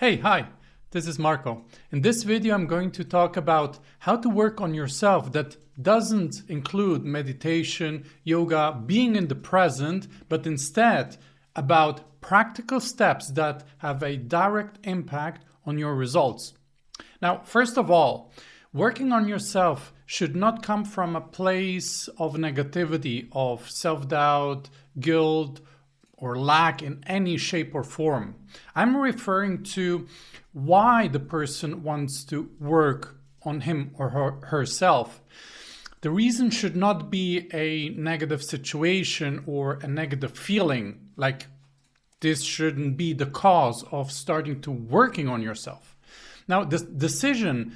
Hey, hi, this is Marco. In this video, I'm going to talk about how to work on yourself that doesn't include meditation, yoga, being in the present, but instead about practical steps that have a direct impact on your results. Now, first of all, working on yourself should not come from a place of negativity, of self-doubt, guilt, or lack in any shape or form. I'm referring to why the person wants to work on him or herself. The reason should not be a negative situation or a negative feeling, like this shouldn't be the cause of starting to working on yourself. Now, the decision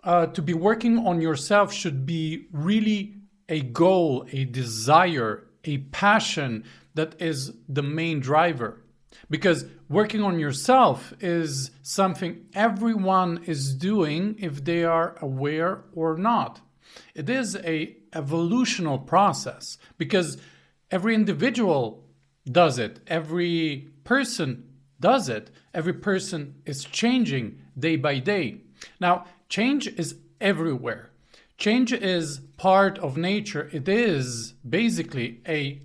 to be working on yourself should be really a goal, a desire, a passion that is the main driver. Because working on yourself is something everyone is doing if they are aware or not. It is a evolutional process because every individual does it. Every person does it. Every person is changing day by day. Now, change is everywhere. Change is part of nature. It is basically a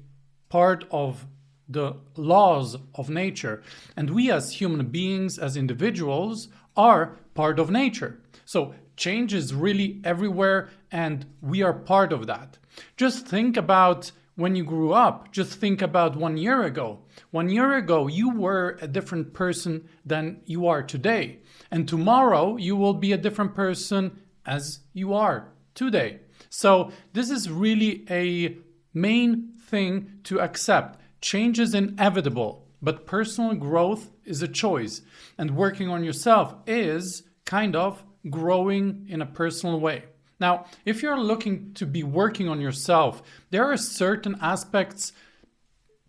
part of the laws of nature. And we as human beings, as individuals, are part of nature. So change is really everywhere and we are part of that. Just think about when you grew up. Just think about 1 year ago. 1 year ago, you were a different person than you are today. And tomorrow, you will be a different person as you are today. So this is really a main thing to accept. Change is inevitable, but personal growth is a choice. And working on yourself is kind of growing in a personal way. Now, if you're looking to be working on yourself, there are certain aspects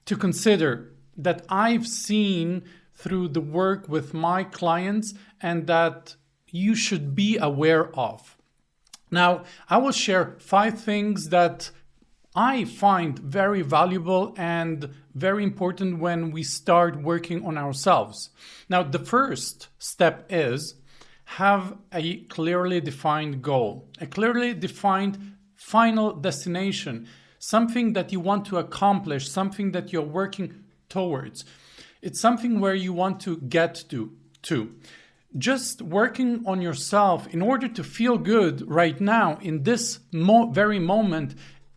to consider that I've seen through the work with my clients and that you should be aware of. Now, I will share 5 things that I find very valuable and very important when we start working on ourselves. Now, the first step is have a clearly defined goal, a clearly defined final destination, something that you want to accomplish, something that you're working towards. It's something where you want to get to. Just working on yourself in order to feel good right now in this very moment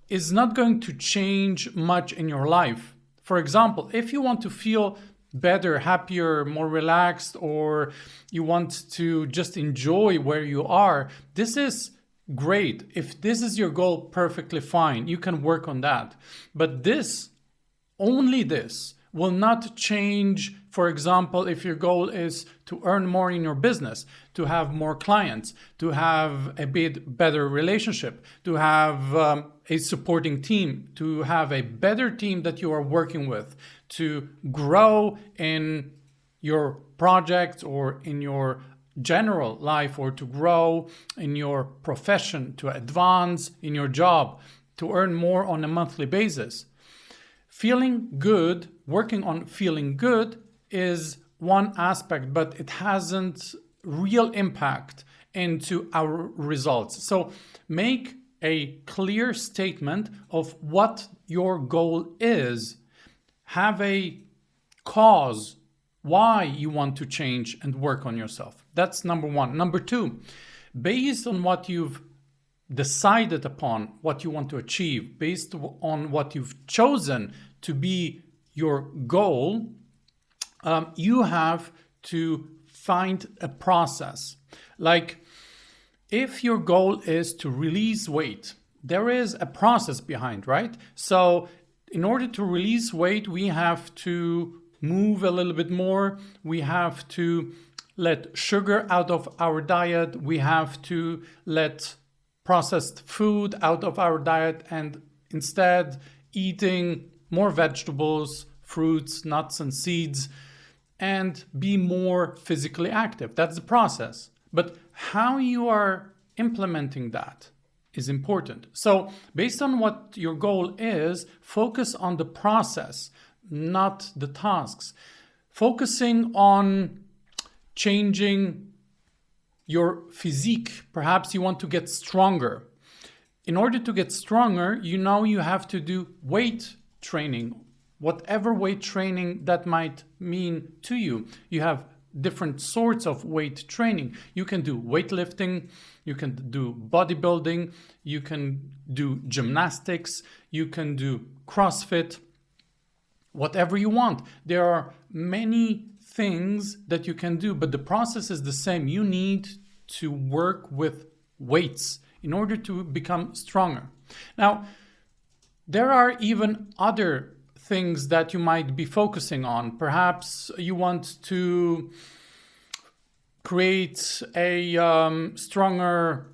is not going to change much in your life. For example, if you want to feel better, happier, more relaxed, or you want to just enjoy where you are, this is great. If this is your goal, perfectly fine. You can work on that. But only this, will not change. For example, if your goal is to earn more in your business, to have more clients, to have a bit better relationship, to have a supporting team, to have a better team that you are working with, to grow in your projects or in your general life, or to grow in your profession, to advance in your job, to earn more on a monthly basis. Feeling good, working on feeling good is one aspect, but it hasn't real impact into our results. So make a clear statement of what your goal is. Have a cause why you want to change and work on yourself. That's number 1. Number 2, based on what you've decided upon, what you want to achieve, based on what you've chosen to be your goal, you have to find a process. Like if your goal is to release weight, there is a process behind, right? So in order to release weight, we have to move a little bit more. We have to let sugar out of our diet. We have to let processed food out of our diet and instead eating more vegetables, fruits, nuts, and seeds, and be more physically active. That's the process. But how you are implementing that is important. So based on what your goal is, focus on the process, not the tasks. Focusing on changing your physique. Perhaps you want to get stronger. In order to get stronger, you have to do weight training, whatever weight training that might mean to you. You have different sorts of weight training. You can do weightlifting, you can do bodybuilding, you can do gymnastics, you can do CrossFit, whatever you want. There are many things that you can do, but the process is the same. You need to work with weights in order to become stronger. Now, there are even other things that you might be focusing on. Perhaps you want to create a stronger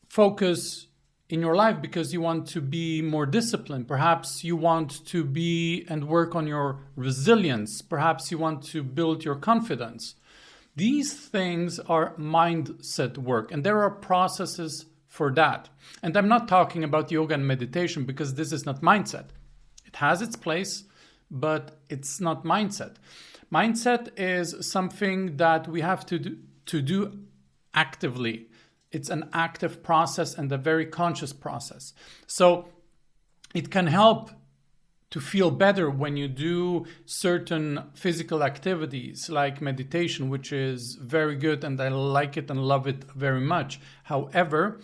focus in your life because you want to be more disciplined. Perhaps you want to be and work on your resilience. Perhaps you want to build your confidence. These things are mindset work, and there are processes for that. And I'm not talking about yoga and meditation because this is not mindset. It has its place, but it's not mindset. Mindset is something that we have to do actively. It's an active process and a very conscious process. So it can help to feel better when you do certain physical activities like meditation, which is very good and I like it and love it very much. However,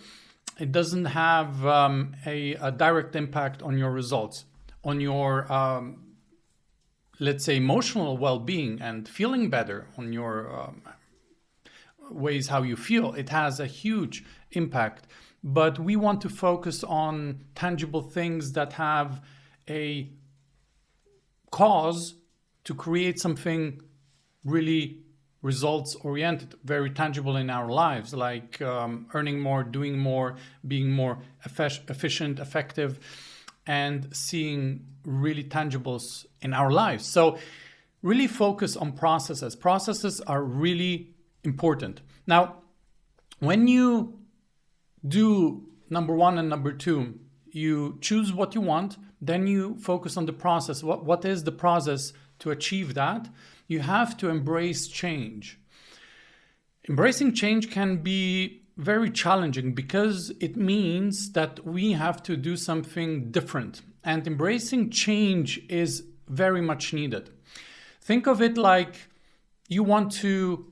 it doesn't have a direct impact on your results, on your, let's say, emotional well-being and feeling better, on your ways how you feel. It has a huge impact, but we want to focus on tangible things that have a cause to create something really results oriented, very tangible in our lives, like earning more, doing more, being more efficient, effective, and seeing really tangibles in our lives. So really focus on processes. Processes are really important. Now, when you do number one and number two, you choose what you want, then you focus on the process. What is the process to achieve that? You have to embrace change. Embracing change can be very challenging because it means that we have to do something different. And embracing change is very much needed. Think of it like you want to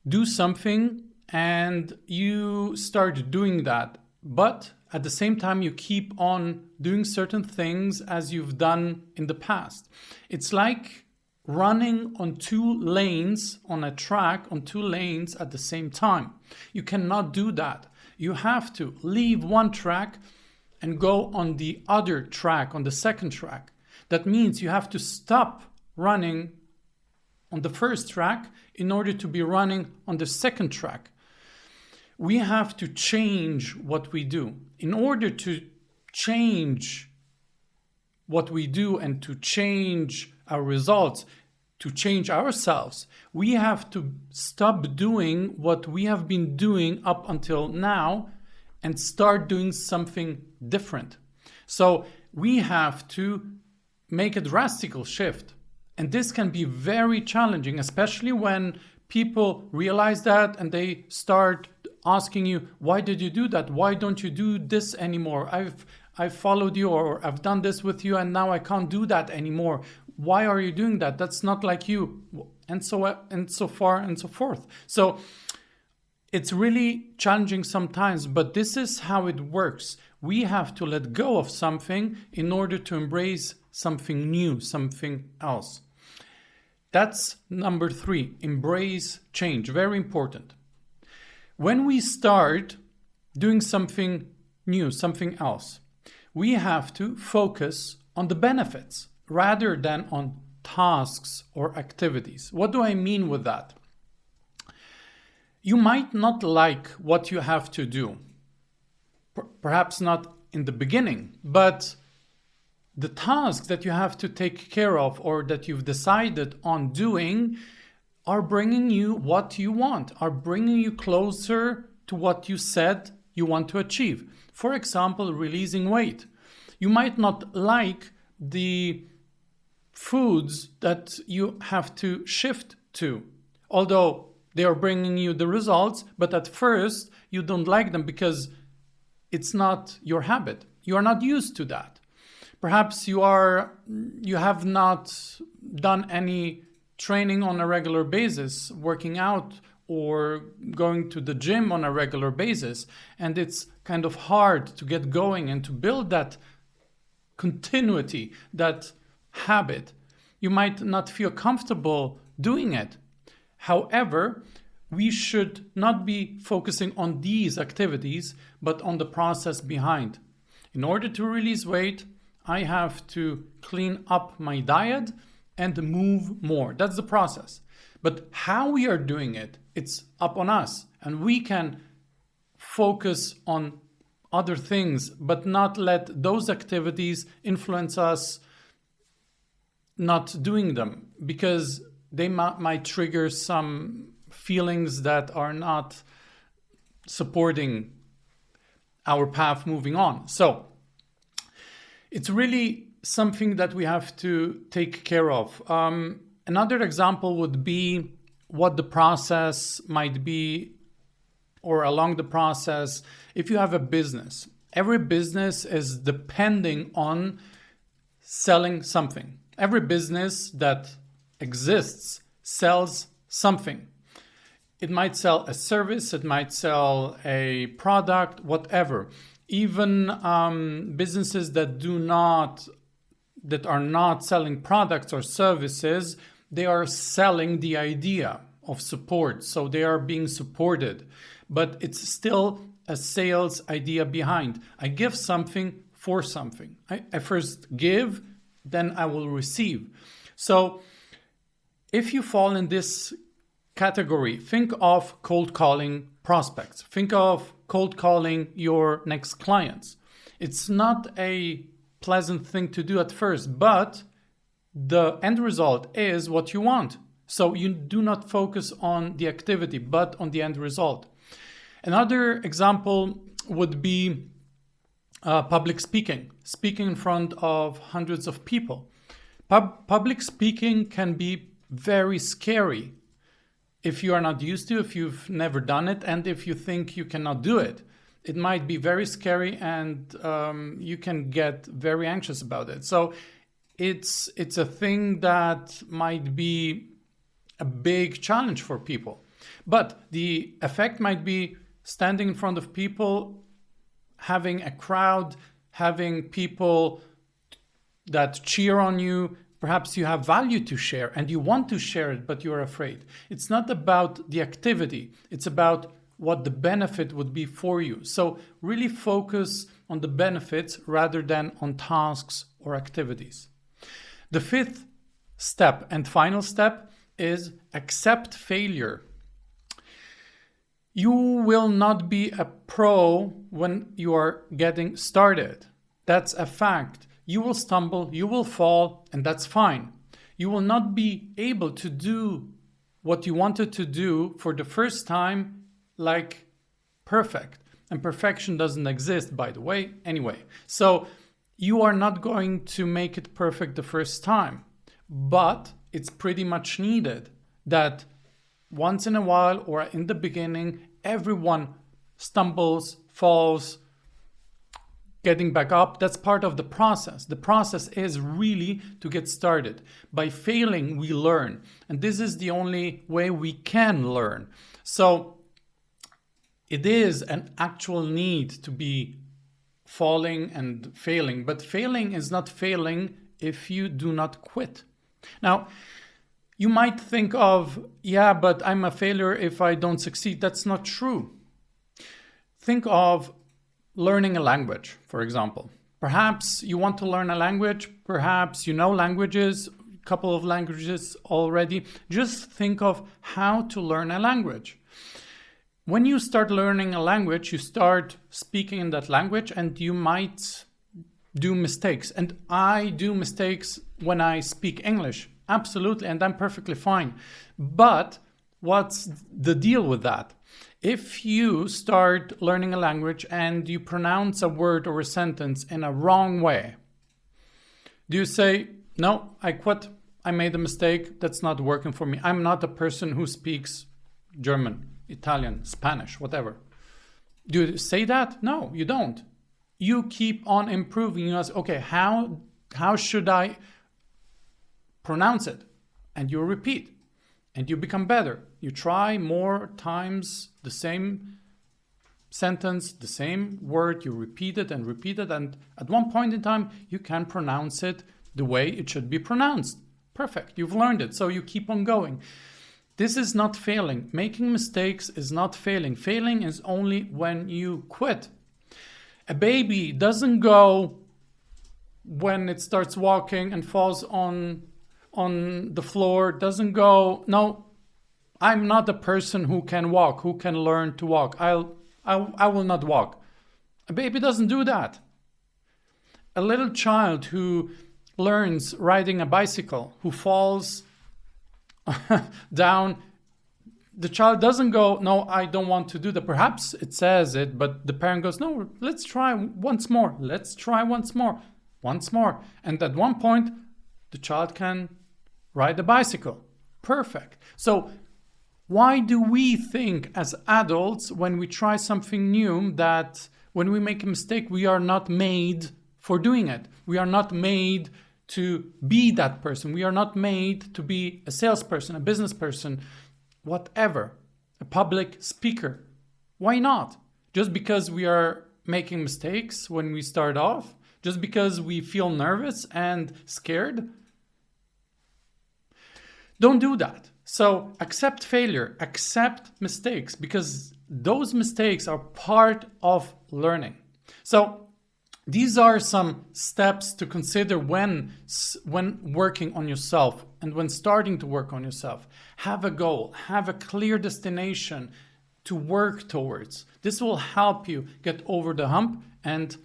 do something and you start doing that, but at the same time you keep on doing certain things as you've done in the past. It's like running on two lanes on a track, on two lanes at the same time. You cannot do that. You have to leave one track and go on the other track, on the second track. That means you have to stop running on the first track in order to be running on the second track. We have to change what we do. In order to change what we do and to change our results, to change ourselves, we have to stop doing what we have been doing up until now and start doing something different. So we have to make a drastic shift. And this can be very challenging, especially when people realize that and they start asking you, why did you do that? Why don't you do this anymore? I've followed you, or I've done this with you and now I can't do that anymore. Why are you doing that? That's not like you. And so far and so forth. So it's really challenging sometimes, but this is how it works. We have to let go of something in order to embrace something new, something else. That's number 3, embrace change. Very important. When we start doing something new, something else, we have to focus on the benefits rather than on tasks or activities. What do I mean with that? You might not like what you have to do, perhaps not in the beginning, but the tasks that you have to take care of or that you've decided on doing are bringing you what you want, are bringing you closer to what you said you want to achieve. For example, releasing weight. You might not like the foods that you have to shift to, although they are bringing you the results, but at first you don't like them because it's not your habit. You are not used to that. Perhaps you have not done any training on a regular basis, working out or going to the gym on a regular basis, and it's kind of hard to get going and to build that continuity, that habit. You might not feel comfortable doing it. However, we should not be focusing on these activities, but on the process behind. In order to release weight, I have to clean up my diet and move more. That's the process. But how we are doing it, it's up on us. And we can focus on other things, but not let those activities influence us not doing them, because they might trigger some feelings that are not supporting our path moving on. So it's really something that we have to take care of. Another example would be what the process might be, or along the process. If you have a business, every business is depending on selling something. Every business that exists sells something. It might sell a service, it might sell a product, whatever. Even businesses that are not selling products or services, they are selling the idea of support. So they are being supported, but it's still a sales idea behind. I give something for something. I first give, then I will receive. So if you fall in this category, think of cold calling prospects. Think of cold calling your next clients. It's not a pleasant thing to do at first, but the end result is what you want. So you do not focus on the activity, but on the end result. Another example would be public speaking in front of hundreds of people. Public speaking can be very scary if you are not used to, if you've never done it, and if you think you cannot do it. It might be very scary, and you can get very anxious about it. So it's a thing that might be a big challenge for people. But the effect might be standing in front of people, having a crowd, having people that cheer on you. Perhaps you have value to share and you want to share it, but you're afraid. It's not about the activity. It's about what the benefit would be for you. So really focus on the benefits rather than on tasks or activities. The fifth step and final step is accept failure. You will not be a pro when you are getting started. That's a fact. You will stumble, you will fall, and that's fine. You will not be able to do what you wanted to do for the first time like perfect. And perfection doesn't exist, by the way, anyway. So you are not going to make it perfect the first time, but it's pretty much needed that once in a while or in the beginning, everyone stumbles, falls, getting back up. That's part of the process. The process is really to get started. By failing, we learn. And this is the only way we can learn. So it is an actual need to be falling and failing. But failing is not failing if you do not quit. Now, you might think of, yeah, but I'm a failure if I don't succeed. That's not true. Think of learning a language, for example. Perhaps you want to learn a language. Perhaps you know languages, a couple of languages already. Just think of how to learn a language. When you start learning a language, you start speaking in that language and you might do mistakes. And I do mistakes when I speak English. Absolutely, and I'm perfectly fine. But what's the deal with that? If you start learning a language and you pronounce a word or a sentence in a wrong way, do you say, no, I quit, I made a mistake, that's not working for me. I'm not a person who speaks German, Italian, Spanish, whatever. Do you say that? No, you don't. You keep on improving. You ask, okay, how should I pronounce it? And you repeat, and you become better. You try more times the same sentence, the same word, you repeat it, and at one point in time, you can pronounce it the way it should be pronounced. Perfect, you've learned it, so you keep on going. This is not failing. Making mistakes is not failing. Failing is only when you quit. A baby doesn't go when it starts walking and falls on the floor, doesn't go, no, I'm not a person who can walk, who can learn to walk. I will not walk. A baby doesn't do that. A little child who learns riding a bicycle, who falls down, the child doesn't go, no, I don't want to do that. Perhaps it says it, but the parent goes, no, let's try once more. Let's try once more. And at one point, the child can ride a bicycle. Perfect. So why do we think as adults, when we try something new, that when we make a mistake, we are not made for doing it? We are not made to be that person. We are not made to be a salesperson, a business person, whatever, a public speaker. Why not? Just because we are making mistakes when we start off? Just because we feel nervous and scared? Don't do that. So accept failure, accept mistakes, because those mistakes are part of learning. So these are some steps to consider when working on yourself and when starting to work on yourself. Have a goal, have a clear destination to work towards. This will help you get over the hump and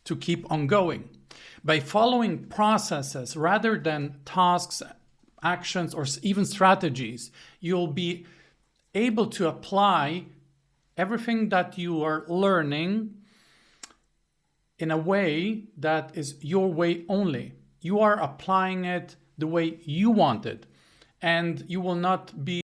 to keep on going. By following processes rather than tasks, actions, or even strategies, you'll be able to apply everything that you are learning in a way that is your way only. You are applying it the way you want it, and you will not be